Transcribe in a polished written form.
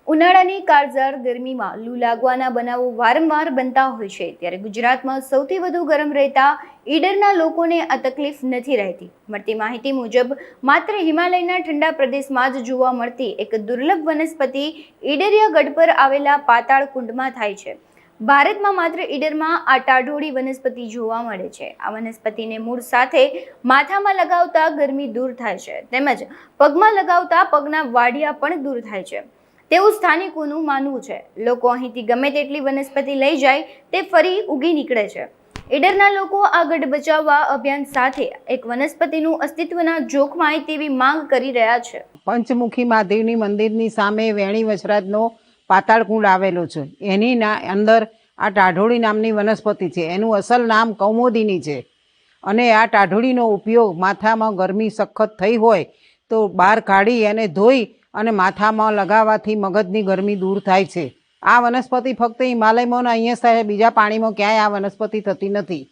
ઉનાળાની કાળઝાળ ગરમીમાં લૂ લાગવાના બનાવો વારંવાર બનતા હોય છે, ત્યારે ગુજરાતમાં સૌથી વધુ ગરમ રહેતા ઈડરના લોકોને આ તકલીફ નથી રહેતી. મળતી માહિતી મુજબ માત્ર હિમાલયના ઠંડા પ્રદેશમાં જ જોવા મળતી એક દુર્લભ વનસ્પતિ ઈડરિયા ગઢ પર આવેલા પાતાળ કુંડમાં થાય છે. ભારતમાં માત્ર ઈડરમાં આ ટાઢોળી વનસ્પતિ જોવા મળે છે. આ વનસ્પતિને મૂળ સાથે માથામાં લગાવતા ગરમી દૂર થાય છે, તેમજ પગમાં લગાવતા પગના વાઢિયા પણ દૂર થાય છે તેવું સ્થાનિકોનું માનવું છે. લોકો અહીંથી ગમે તેટલી વનસ્પતિ લઈ જાય તે ફરી ઉગી નીકળે છે. ઈડરના લોકો આ ગઢ બચાવવા અભિયાન સાથે એક વનસ્પતિનું અસ્તિત્વના જોખમાય તેવી માંગ કરી રહ્યા છે. પંચમુખી મહાદેવની મંદિરની સામે વેણી વચરાજનો પાતાળ કુંડ આવેલો છે. એની અંદર આ ટાઢોળી નામની વનસ્પતિ છે. એનું અસલ નામ કૌમોદિની છે. અને આ ટાઢોળીનો ઉપયોગ માથામાં ગરમી સખત થઈ હોય તો બહાર કાઢી અને ધોઈ અને માથામાં લગાવવાથી મગજની ગરમી દૂર થાય છે. આ વનસ્પતિ ફક્ત હિમાલયમાં અહીંયા થાય, બીજા પાણીમાં ક્યાંય આ વનસ્પતિ થતી નથી.